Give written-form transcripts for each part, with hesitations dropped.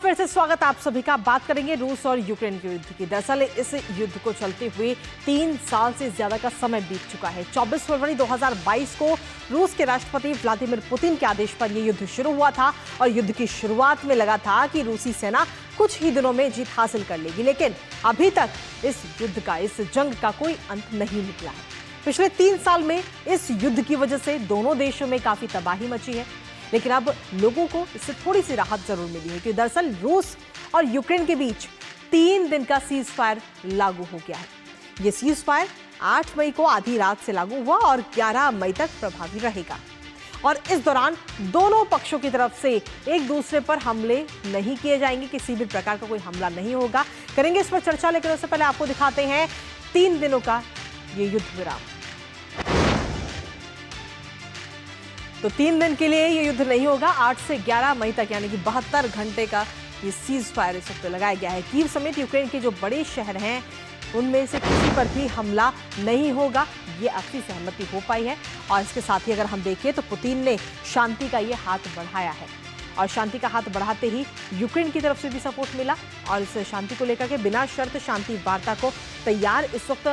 फिर से स्वागत आप सभी का। बात करेंगे रूस और यूक्रेन के युद्ध की। दरअसल इस युद्ध को चलते हुए 3 साल से ज्यादा का समय बीत चुका है। 24 फरवरी 2022 को रूस के राष्ट्रपति व्लादिमीर पुतिन के आदेश पर यह युद्ध शुरू हुआ था और युद्ध की शुरुआत में लगा था कि रूसी सेना कुछ ही दिनों में जीत हासिल कर लेगी, लेकिन अभी तक इस युद्ध का, इस जंग का कोई अंत नहीं निकला है। पिछले 3 साल में इस युद्ध की वजह से दोनों देशों में काफी तबाही मची है, लेकिन अब लोगों को इससे थोड़ी सी राहत जरूर मिली है कि दरअसल रूस और यूक्रेन के बीच 3 दिन का सीज फायर लागू हो गया है। यह सीज फायर 8 मई को आधी रात से लागू हुआ और 11 मई तक प्रभावी रहेगा और इस दौरान दोनों पक्षों की तरफ से एक दूसरे पर हमले नहीं किए जाएंगे, किसी भी प्रकार का कोई हमला नहीं होगा। करेंगे इस पर चर्चा, लेकिन उससे पहले आपको दिखाते हैं 3 दिनों का ये युद्ध विराम। तो 3 दिन के लिए ये युद्ध नहीं होगा। 8 से 11 मई तक यानी कि 72 घंटे का ये सीज फायर इस वक्त लगाया गया है। कीव समेत यूक्रेन के जो बड़े शहर हैं उनमें से किसी पर भी हमला नहीं होगा, ये आपसी सहमति हो पाई है। और इसके साथ ही अगर हम देखें तो पुतिन ने शांति का ये हाथ बढ़ाया है और शांति का हाथ बढ़ाते ही यूक्रेन की तरफ से भी सपोर्ट मिला और इस शांति को लेकर के बिना शर्त शांति वार्ता को तैयार इस वक्त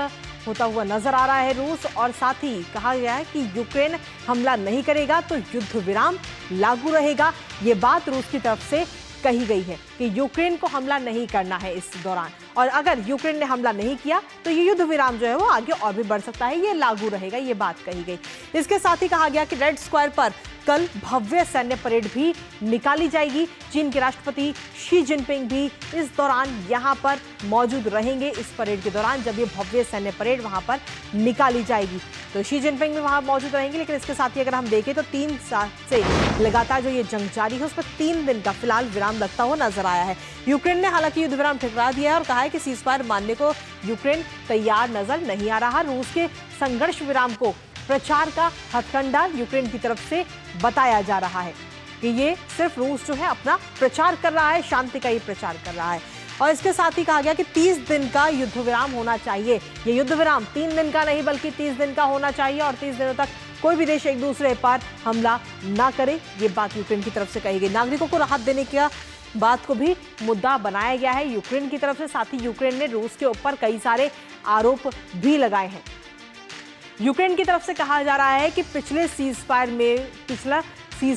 होता हुआ नजर आ रहा है रूस। और साथ ही कहा गया है कि यूक्रेन हमला नहीं करेगा तो युद्ध विराम लागू रहेगा। ये बात रूस की तरफ से कही गई है कि यूक्रेन को हमला नहीं करना है इस दौरान, और अगर यूक्रेन ने हमला नहीं किया तो ये युद्ध विराम जो है वो आगे और भी बढ़ सकता है, ये लागू रहेगा, ये बात कही गई। इसके साथ ही कहा गया कि रेड स्क्वायर पर कल भव्य सैन्य परेड भी निकाली जाएगी। चीन के राष्ट्रपति शी जिनपिंग भी इस दौरान यहां पर मौजूद रहेंगे इस परेड के दौरान, जब ये भव्य सैन्य परेड वहां पर निकाली जाएगी तो शी जिनपिंग भी वहां मौजूद रहेंगे। लेकिन इसके साथ ही अगर हम देखें तो 3 साल से लगातार जो ये जंग जारी है उस पर 3 दिन का फिलहाल विराम लगता हुआ नजर आया है। यूक्रेन ने हालांकि युद्ध विराम ठुकरा दिया है और कहा है कि सीज फायर मानने को यूक्रेन तैयार नजर नहीं आ रहा। रूस के संघर्ष विराम को प्रचार का हथकंडा यूक्रेन की तरफ से बताया जा रहा है कि ये सिर्फ रूस जो है अपना प्रचार कर रहा है, शांति का ही प्रचार कर रहा है। और इसके साथ ही कहा गया कि 30 दिन का युद्ध विराम होना चाहिए। ये युद्ध विराम 3 दिन का नहीं बल्कि 30 दिन का होना चाहिए और 30 दिनों तक कोई भी देश एक दूसरे पर हमला ना करे, ये बात यूक्रेन की तरफ से कही गई। नागरिकों को राहत देने का बात को भी मुद्दा बनाया गया है यूक्रेन की तरफ से। साथ ही यूक्रेन ने रूस के ऊपर कई सारे आरोप भी लगाए हैं। यूक्रेन की तरफ से कहा जा रहा है कि पिछला सीज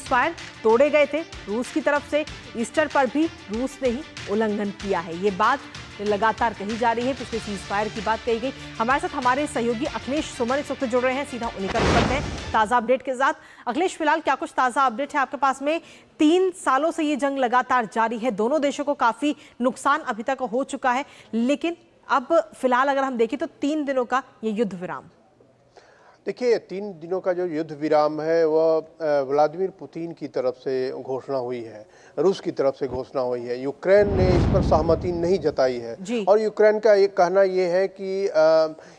फायर तोड़े गए थे रूस की तरफ से, ईस्टर पर भी रूस ने ही उल्लंघन किया है, ये बात लगातार कही जा रही है। पिछले सीज फायर की बात कही गई। हमारे साथ हमारे सहयोगी अखिलेश सुमन इस वक्त जुड़ रहे हैं, सीधा उन्हीं का रुख करते हैं ताज़ा अपडेट के साथ। अखिलेश, फिलहाल क्या कुछ ताज़ा अपडेट है आपके पास में? 3 सालों से ये जंग लगातार जारी है, दोनों देशों को काफ़ी नुकसान अभी तक हो चुका है, लेकिन अब फिलहाल अगर हम देखें तो 3 दिनों का ये युद्ध विराम। देखिए, 3 दिनों का जो युद्ध विराम है वह व्लादिमीर पुतिन की तरफ से घोषणा हुई है, रूस की तरफ से घोषणा हुई है। यूक्रेन ने इस पर सहमति नहीं जताई है और यूक्रेन का एक कहना ये है कि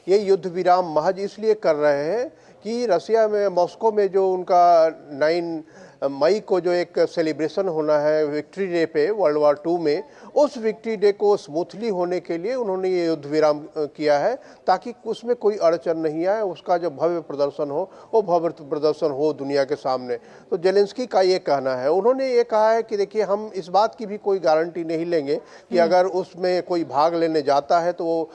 ये युद्ध विराम महज इसलिए कर रहे हैं कि रसिया में, मॉस्को में जो उनका 9 मई को जो एक सेलिब्रेशन होना है विक्ट्री डे पे वर्ल्ड वॉर 2 में, उस विक्ट्री डे को स्मूथली होने के लिए उन्होंने ये युद्ध विराम किया है ताकि उसमें कोई अड़चन नहीं आए, उसका जो भव्य प्रदर्शन हो वो भव्य प्रदर्शन हो दुनिया के सामने। तो जेलेंस्की का ये कहना है। उन्होंने ये कहा है कि देखिए, हम इस बात की भी कोई गारंटी नहीं लेंगे कि अगर उसमें कोई भाग लेने जाता है तो वो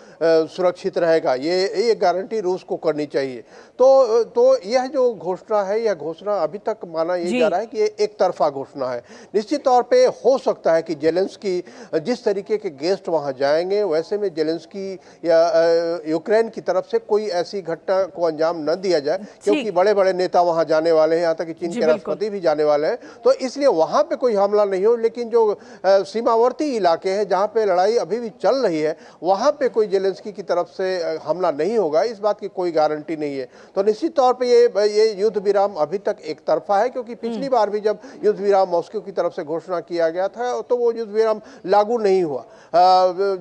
सुरक्षित रहेगा, ये गारंटी रूस को करनी चाहिए। तो यह जो घोषणा है, यह घोषणा अभी तक माना ये जा रहा है कि ये एक तरफा घोषणा है। निश्चित तौर पे हो सकता है कि जेलेंस्की जिस तरीके के गेस्ट वहां जाएंगे वैसे में जेलेंस्की या यूक्रेन की तरफ से कोई ऐसी घटना को अंजाम न दिया जाए, क्योंकि बड़े बड़े नेता वहां जाने वाले हैं, यहाँ तक कि चीन के राष्ट्रपति भी जाने वाले हैं, तो इसलिए वहां पे कोई हमला नहीं हो। लेकिन जो सीमावर्ती इलाके हैं जहाँ पे लड़ाई अभी भी चल रही है, वहां पे कोई जेलेंस्की की तरफ से हमला नहीं होगा, इस बात की कोई गारंटी नहीं है। तो निश्चित तौर पर ये युद्ध विराम अभी तक एक तरफा है, क्योंकि पिछली बार भी जब युद्ध विराम मॉस्को की तरफ से घोषणा किया गया था तो वो युद्ध विराम लागू नहीं हुआ।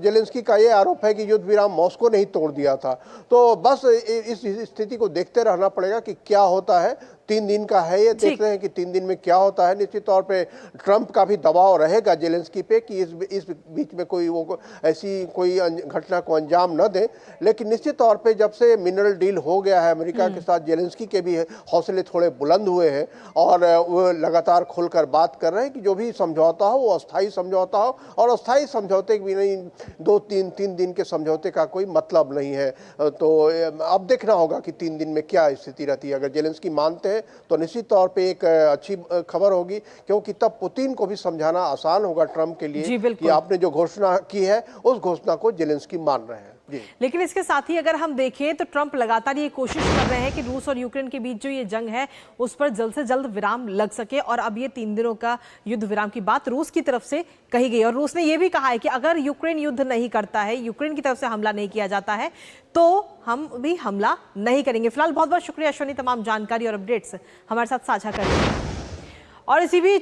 जेलेंस्की का ये आरोप है कि युद्ध विराम मॉस्को ने ही तोड़ दिया था। तो बस इस स्थिति को देखते रहना पड़ेगा कि क्या होता है। 3 दिन का है, ये देख रहे हैं कि 3 दिन में क्या होता है। निश्चित तौर पे ट्रंप का भी दबाव रहेगा जेलेंस्की पे कि इस बीच में कोई वो ऐसी कोई घटना को अंजाम न दे। लेकिन निश्चित तौर पे जब से मिनरल डील हो गया है अमेरिका के साथ, जेलेंस्की के भी हौसले थोड़े बुलंद हुए हैं और वो लगातार खुलकर बात कर रहे हैं कि जो भी समझौता हो वो अस्थायी समझौता हो, और अस्थायी समझौते भी नहीं, 2-3 दिन के समझौते का कोई मतलब नहीं है। तो अब देखना होगा कि 3 दिन में क्या स्थिति रहती है। अगर जेलेंस्की मानते हैं तो निश्चित तौर पे एक अच्छी खबर होगी, क्योंकि तब पुतिन को भी समझाना आसान होगा ट्रंप के लिए कि आपने जो घोषणा की है उस घोषणा को जेलेंस्की मान रहे हैं। लेकिन इसके साथ ही अगर हम देखें तो ट्रंप लगातार ये कोशिश कर रहे हैं कि रूस और यूक्रेन के बीच जो ये जंग है उस पर जल्द से जल्द विराम लग सके। और अब ये 3 दिनों का युद्ध विराम की बात रूस की तरफ से कही गई, और रूस ने यह भी कहा है कि अगर यूक्रेन युद्ध नहीं करता है, यूक्रेन की तरफ से हमला नहीं किया जाता है, तो हम भी हमला नहीं करेंगे। फिलहाल बहुत बहुत शुक्रिया अश्विनी, तमाम जानकारी और अपडेट्स हमारे साथ साझा करने। और इसी बीच